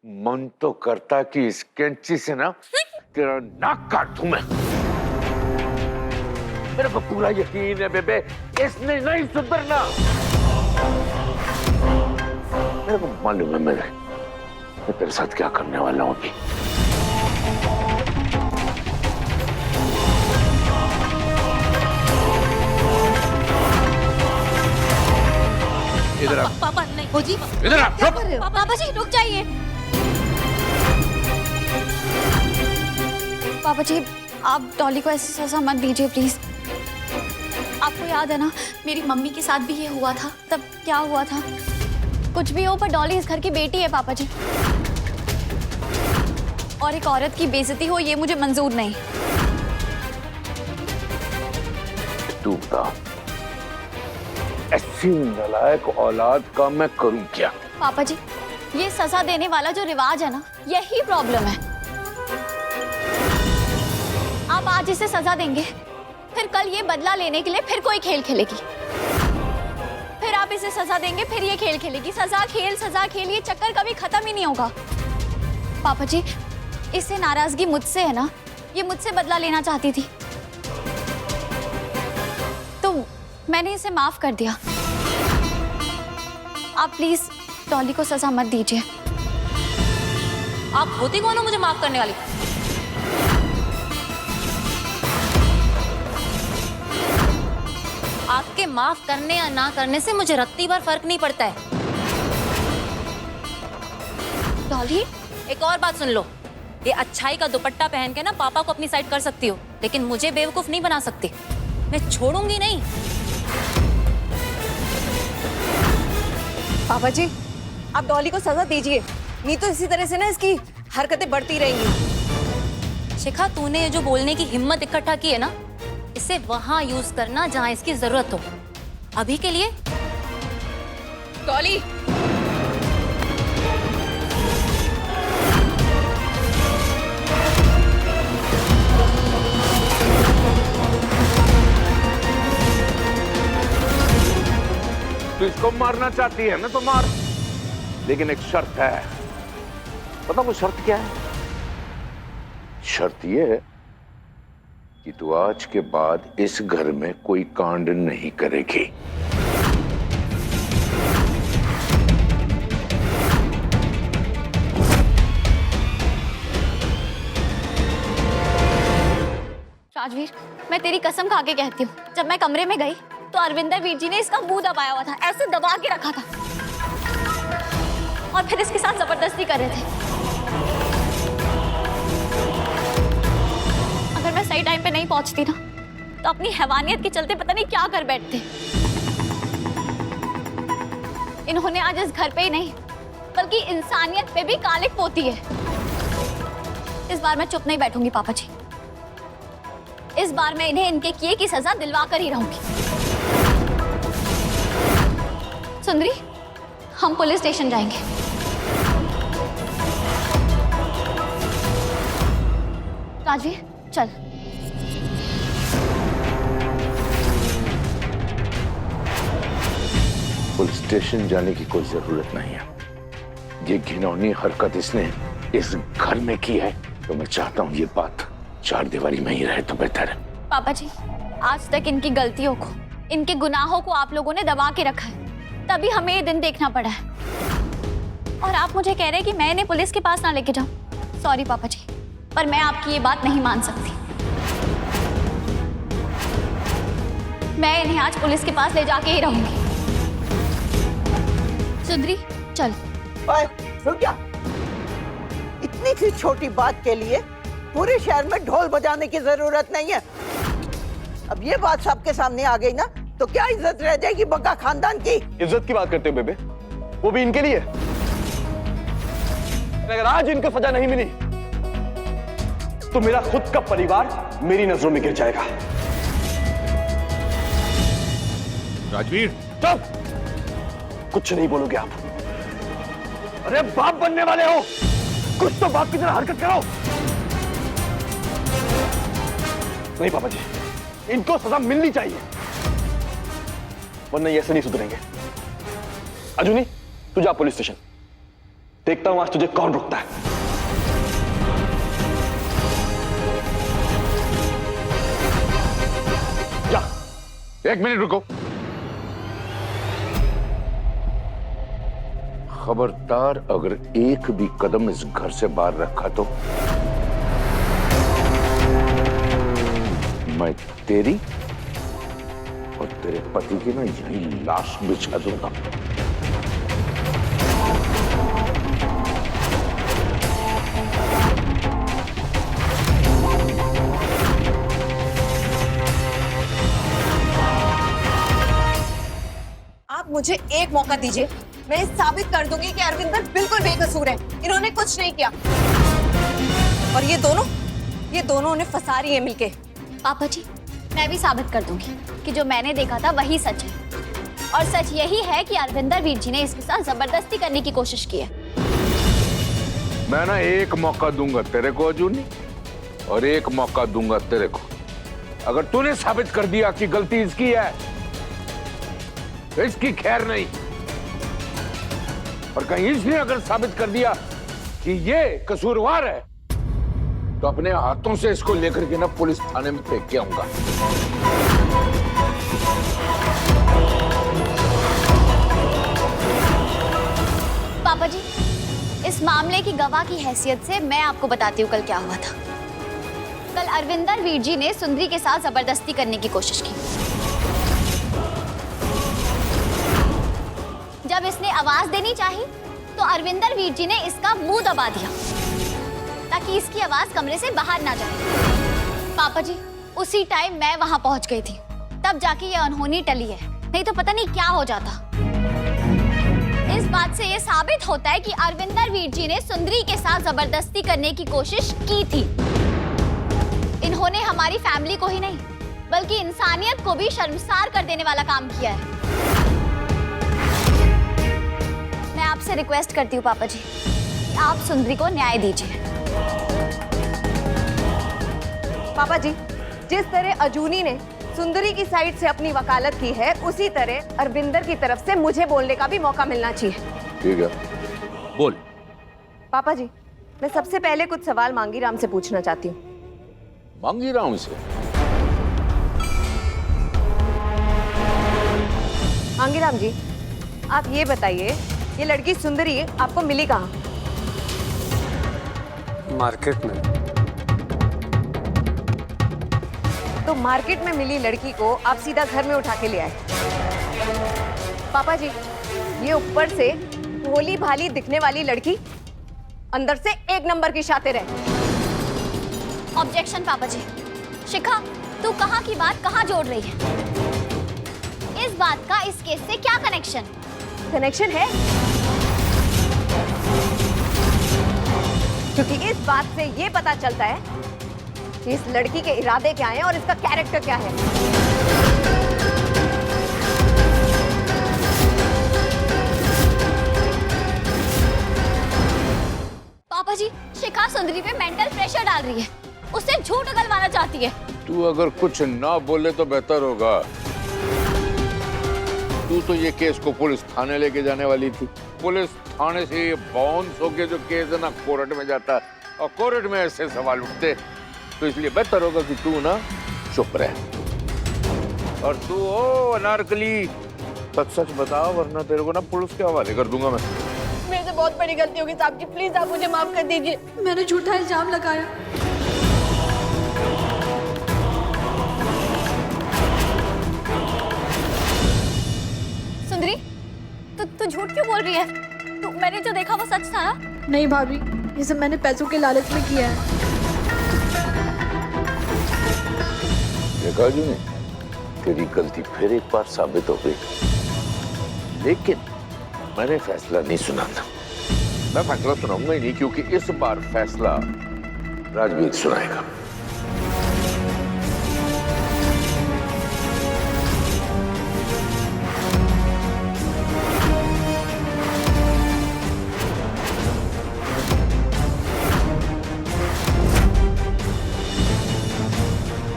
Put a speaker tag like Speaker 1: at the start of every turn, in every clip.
Speaker 1: मन तो करता कि इस कैंची से ना तेरा नाक काट दूं मैं। मेरे को पूरा यकीन है बेबे, इसने नहीं सुधरना। मेरे को मालूम है मैं तेरे साथ क्या करने वाला हूं अभी। इधर आ।
Speaker 2: पापा नहीं। ओ जी
Speaker 1: इधर आ।
Speaker 2: क्या कर रहे हो? पापा जी रुक जाइए।
Speaker 3: पापा जी आप डॉली को ऐसी सजा मत दीजिए प्लीज। आपको याद है ना मेरी मम्मी के साथ भी ये हुआ था, तब क्या हुआ था? कुछ भी हो पर डॉली इस घर की बेटी है पापा जी, और एक औरत की बेइज्जती हो ये मुझे मंजूर नहीं।
Speaker 1: तू बता, ऐसी नालायक औलाद का मैं करूं क्या?
Speaker 3: पापा जी ये सजा देने वाला जो रिवाज है ना, यही प्रॉब्लम है। आप आज इसे सजा देंगे, फिर कल ये बदला लेने के लिए फिर कोई खेल खेलेगी, फिर आप इसे सजा देंगे, फिर ये खेल खेलेगी। सजा खेल ये चक्कर कभी खत्म ही नहीं होगा। पापा जी इससे नाराजगी मुझसे है ना, ये मुझसे बदला लेना चाहती थी, तो मैंने इसे माफ कर दिया। आप प्लीज डॉली को सजा मत दीजिए।
Speaker 2: आप होती कौन हो मुझे माफ करने वाली? आपके माफ करने या ना करने से मुझे रत्ती भर फर्क नहीं पड़ता है।
Speaker 3: डॉली
Speaker 2: एक और बात सुन लो, ये अच्छाई का दुपट्टा पहन के ना पापा को अपनी साइड कर सकती हो, लेकिन मुझे बेवकूफ नहीं बना सकती। मैं छोड़ूंगी नहीं।
Speaker 4: पापा जी आप डॉली को सजा दीजिए, नहीं तो इसी तरह से ना इसकी हरकतें बढ़ती रहेंगी।
Speaker 2: शिखा तूने ये जो बोलने की हिम्मत इकट्ठा की है ना, इसे वहां यूज करना जहां इसकी जरूरत हो। अभी के लिए
Speaker 4: डॉली
Speaker 1: तू इसको मारना चाहती है ना तो मार, लेकिन एक शर्त है। पता वो शर्त क्या है? शर्त ये है कि तू आज के बाद इस घर में कोई कांड नहीं करेगी।
Speaker 3: राजवीर मैं तेरी कसम खा के कहती हूँ, जब मैं कमरे में गई तो अरविंदर वीर जी ने इसका मुंह दबाया हुआ था, ऐसे दबा के रखा था, और फिर इसके साथ जबरदस्ती कर रहे थे। अगर मैं सही टाइम पे नहीं पहुंचती ना तो अपनी हैवानियत के चलते पता नहीं क्या कर बैठते। इन्होंने आज इस घर पे ही नहीं बल्कि इंसानियत पे भी कालिक पोती है। इस बार मैं चुप नहीं बैठूंगी पापा जी, इस बार मैं इन्हें इनके किए की सजा दिलवा कर ही रहूंगी। सुंदरी हम पुलिस स्टेशन जाएंगे। राजवीर चल।
Speaker 1: पुलिस स्टेशन जाने की कोई जरूरत नहीं है। ये घिनौनी हरकत इसने इस घर में की है, तो मैं चाहता हूं ये बात चार दीवारी में ही रहे तो बेहतर है।
Speaker 3: पापा जी आज तक इनकी गलतियों को, इनके गुनाहों को आप लोगों ने दबा के रखा है, तभी हमें ये दिन देखना पड़ा है। और आप मुझे कह रहे हैं कि मैं इन्हें पुलिस के पास ना लेके जाऊं। सॉरी पापा जी, पर मैं आपकी ये बात नहीं मान सकती। मैं इन्हें आज पुलिस के पास ले जाके ही रहूंगी। सुंदरी चल।
Speaker 5: ओए रुक जा, इतनी सी छोटी बात के लिए पूरे शहर में ढोल बजाने की जरूरत नहीं है। अब ये बात सबके सामने आ गई ना तो क्या इज्जत रह जाएगी बग्गा खानदान की?
Speaker 6: इज्जत की बात करते हो बेबे, वो भी इनके लिए। अगर आज इनको सजा नहीं मिली तो मेरा खुद का परिवार मेरी नजरों में गिर जाएगा।
Speaker 1: राजवीर
Speaker 6: चुप, कुछ नहीं बोलोगे आप। अरे बाप बनने वाले हो, कुछ तो बाप की तरह हरकत करो। नहीं पापा जी, इनको सजा मिलनी चाहिए, वरना ये ऐसे नहीं सुधरेंगे। अर्जुनी तू जा पुलिस स्टेशन, देखता हूं आज तुझे कौन रुकता है।
Speaker 1: जा, 1 मिनट रुको। खबरदार, अगर एक भी कदम इस घर से बाहर रखा तो मैं तेरी और तेरे पति की ना यही लाश बिछा दूंगा।
Speaker 4: आप मुझे एक मौका दीजिए, मैं साबित कर दूंगी कि अरविंदर बिल्कुल बेकसूर है, इन्होंने कुछ नहीं किया। और ये दोनों उन्हें फंसा रही है मिलके।
Speaker 3: पापा जी, मैं भी साबित कर दूंगी कि जो मैंने देखा था वही सच है। और सच यही है कि अरविंदर वीर जी ने इसके साथ जबरदस्ती करने की कोशिश की है।
Speaker 1: मैं ना एक मौका दूंगा तेरे को अजूनी, और एक मौका दूंगा तेरे को। अगर तूने साबित कर दिया कि गलती इसकी है तो इसकी खैर नहीं, और कहीं इसने अगर साबित कर दिया कि ये कसूरवार है तो अपने हाथों से इसको लेकर के ना पुलिस थाने में फेंक के आऊंगा।
Speaker 3: पापा जी, इस मामले की गवाह की हैसियत से मैं आपको बताती हूँ कल क्या हुआ था। कल अरविंदर वीर जी ने सुंदरी के साथ जबरदस्ती करने की कोशिश की। जब इसने आवाज देनी चाहिए तो अरविंदर वीर जी ने इसका मुंह दबा दिया ताकि इसकी आवाज कमरे से बाहर ना जाए। पापा जी, उसी टाइम मैं वहां पहुंच गई थी, तब जाके ये अनहोनी टली है, नहीं तो पता नहीं क्या हो जाता। इस बात से ये साबित होता है कि अरविंदर वीर जी ने सुंदरी के साथ जबरदस्ती करने की कोशिश की थी। इन्होंने हमारी फैमिली को ही नहीं बल्कि इंसानियत को भी शर्मसार कर देने वाला काम किया है। मैं आपसे रिक्वेस्ट करती हूँ पापा जी, आप सुंदरी को न्याय दीजिए।
Speaker 4: पापा जी, जिस तरह अजूनी ने सुंदरी की साइड से अपनी वकालत की है, उसी तरह अरविंदर की तरफ से मुझे बोलने का भी मौका मिलना चाहिए।
Speaker 1: ठीक है, बोल।
Speaker 4: पापा जी, मैं सबसे पहले कुछ सवाल मांगीराम से पूछना चाहती हूँ।
Speaker 1: मांगीराम से?
Speaker 4: मांगीराम जी, आप ये बताइए, ये लड़की सुंदरी आपको मिली कहाँ?
Speaker 7: मार्केट में।
Speaker 4: तो मार्केट में मिली लड़की को आप सीधा घर में उठा के ले आए। पापा जी, ये ऊपर से भोली भाली दिखने वाली लड़की अंदर से 1 नंबर की शातिर है।
Speaker 3: ऑब्जेक्शन पापा जी। शिखा, तू कहाँ की बात कहाँ जोड़ रही है? इस बात का इस केस से क्या कनेक्शन?
Speaker 4: कनेक्शन है क्योंकि इस बात से ये पता चलता है कि इस लड़की के इरादे क्या हैं और इसका कैरेक्टर क्या है।
Speaker 3: पापा जी, शिखा सुंदरी पे मेंटल प्रेशर डाल रही है, उससे झूठ उगलवाना चाहती है। तू
Speaker 1: अगर कुछ ना बोले तो बेहतर होगा। तू तो ये केस को पुलिस थाने लेके जाने वाली थी। पुलिस थाने से ये बाउंस होके जो केस है ना कोर्ट में जाता, और कोर्ट में ऐसे सवाल उठते, तो इसलिए बेहतर होगा कि तू ना चुप रहे। और तू ओ अनारकली, सच सच बता, वरना तेरे को ना पुलिस के हवाले कर दूंगा मैं।
Speaker 4: मेरे से बहुत बड़ी गलती होगी साहब जी, प्लीज आप मुझे माफ कर दीजिए।
Speaker 8: मैंने झूठा इल्जाम लगाया।
Speaker 3: सुंदरी, तू झूठ क्यों बोल रही है? मैंने जो देखा वो सच था ना?
Speaker 8: नहीं भाभी, ये सब मैंने पैसों के लालच में किया है।
Speaker 1: देखा जी ने, तेरी गलती फिर एक बार साबित हो गई। लेकिन मैंने फैसला नहीं सुना था। मैं फैसला सुनाऊंगा ही नहीं, क्योंकि इस बार फैसला राजवीर सुनाएगा।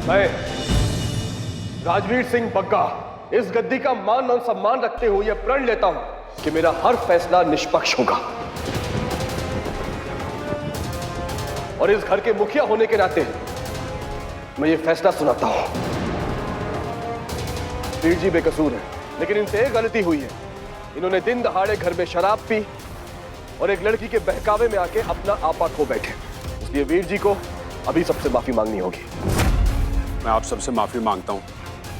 Speaker 6: मैं राजवीर सिंह बग्गा इस गद्दी का मान और सम्मान रखते हुए यह प्रण लेता हूं कि मेरा हर फैसला निष्पक्ष होगा। और इस घर के मुखिया होने के नाते मैं ये फैसला सुनाता हूं। वीर जी बेकसूर है, लेकिन इनसे एक गलती हुई है। इन्होंने दिन दहाड़े घर में शराब पी और एक लड़की के बहकावे में आके अपना आपा खो बैठे। इसलिए वीर जी को अभी सबसे माफी मांगनी होगी।
Speaker 7: मैं आप सबसे माफी मांगता हूँ।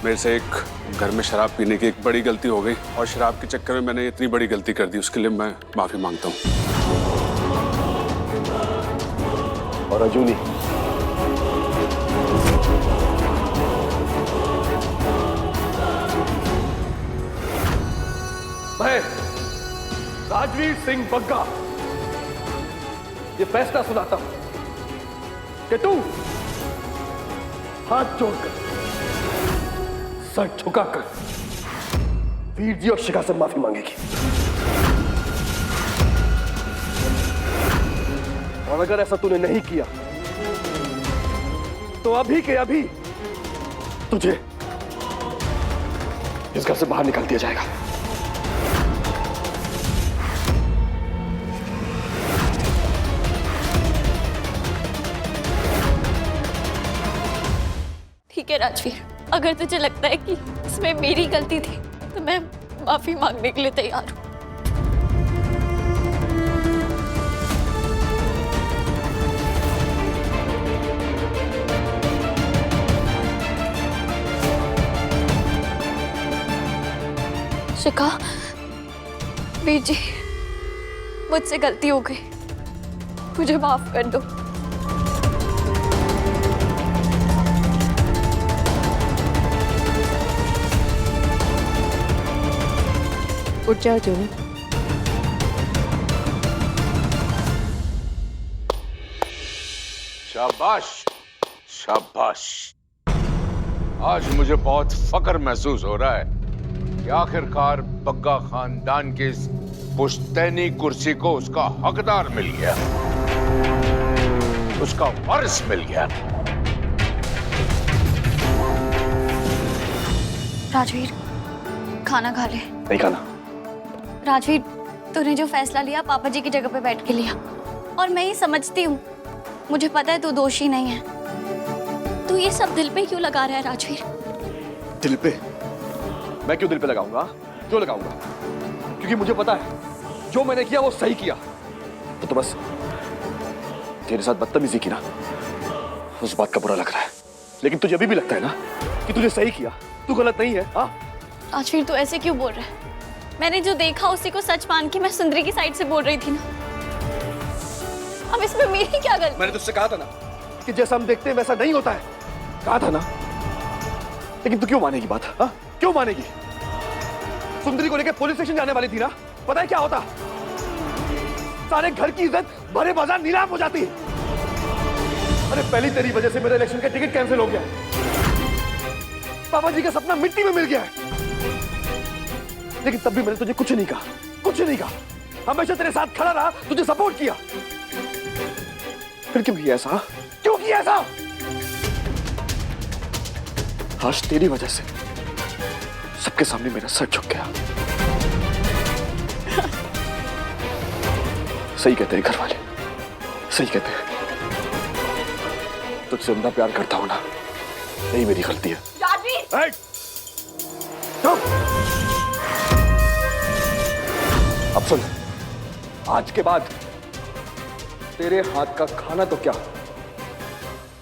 Speaker 7: मेरे से एक घर में शराब पीने की एक बड़ी गलती हो गई और शराब के चक्कर में मैंने इतनी बड़ी गलती कर दी, उसके लिए मैं माफी मांगता हूँ।
Speaker 6: और अर्जुनी, मैं राजवीर सिंह बग्गा ये फैसला सुनाता हूं कि तू हाथ जोड़कर सर झुकाकर वीर जी और शिखा से माफी मांगेगी। और अगर ऐसा तूने नहीं किया तो अभी के अभी तुझे इस घर से बाहर निकाल दिया जाएगा।
Speaker 3: ठीक है राजवीर, अगर तुझे लगता है कि इसमें मेरी गलती थी तो मैं माफी मांगने के लिए तैयार हूं। शिखा, वीर जी, मुझसे गलती हो गई, मुझे माफ कर दो।
Speaker 4: उठ जाओ जूनी।
Speaker 1: शाबाश, शाबाश। आज मुझे बहुत फख्र महसूस हो रहा है कि आखिरकार बग्गा खानदान की इस पुश्तैनी कुर्सी को उसका हकदार मिल गया, उसका वारिस मिल गया।
Speaker 3: राजवीर, खाना खा ले।
Speaker 6: नहीं खाना।
Speaker 3: राजवीर, तूने जो फैसला लिया पापा जी की जगह पे बैठ के लिया, और मैं ये समझती हूँ, मुझे पता है तू दोषी नहीं है। तू ये सब दिल पे क्यों लगा रहा है राजवीर?
Speaker 6: दिल पे? मैं क्यों दिल पे लगाऊंगा? क्यों लगाऊंगा? क्योंकि मुझे पता है जो मैंने किया वो सही किया। तो बस तेरे साथ बदतमीजी की ना, उस बात का बुरा लग रहा है। लेकिन तुझे अभी भी लगता है ना कि तुझे सही किया, तू गलत नहीं है। हाँ
Speaker 3: राजवीर, तू ऐसे क्यों बोल रहा है? मैंने जो देखा उसी को सच मान के मैं सुंदरी की साइड से बोल रही थी ना। अब इसमें मेरी क्या गलती?
Speaker 6: मैंने तुझसे कहा था ना कि जैसा हम देखते हैं वैसा नहीं होता है, कहा था ना। लेकिन तू क्यों मानेगी बात? हाँ क्यों मानेगी? सुंदरी को लेकर पुलिस स्टेशन जाने वाली थी ना, पता है क्या होता? सारे घर की इज्जत भरे बाजार नीलाम हो जाती। अरे पहली तेरी वजह से मेरे इलेक्शन का टिकट कैंसिल हो गया, पापा जी का सपना मिट्टी में मिल गया है। लेकिन तब भी मैंने तुझे कुछ नहीं कहा, कुछ नहीं कहा। हमेशा तेरे साथ खड़ा रहा, तुझे सपोर्ट किया। फिर क्यों किया ऐसा? क्यों किया ऐसा? आज तेरी वजह से सबके सामने मेरा सर झुक गया। सही कहते हैं घर वाले, सही कहते हैं। तुझसे उतना प्यार करता हूं ना, यही मेरी गलती है। अब सुन, आज के बाद तेरे हाथ का खाना तो क्या,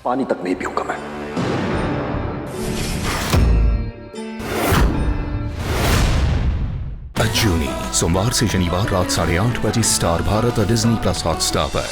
Speaker 6: पानी तक नहीं पीऊंगा मैं।
Speaker 9: अजूनी सोमवार से शनिवार रात 8:30 बजे स्टार भारत और डिज्नी प्लस हॉटस्टार पर।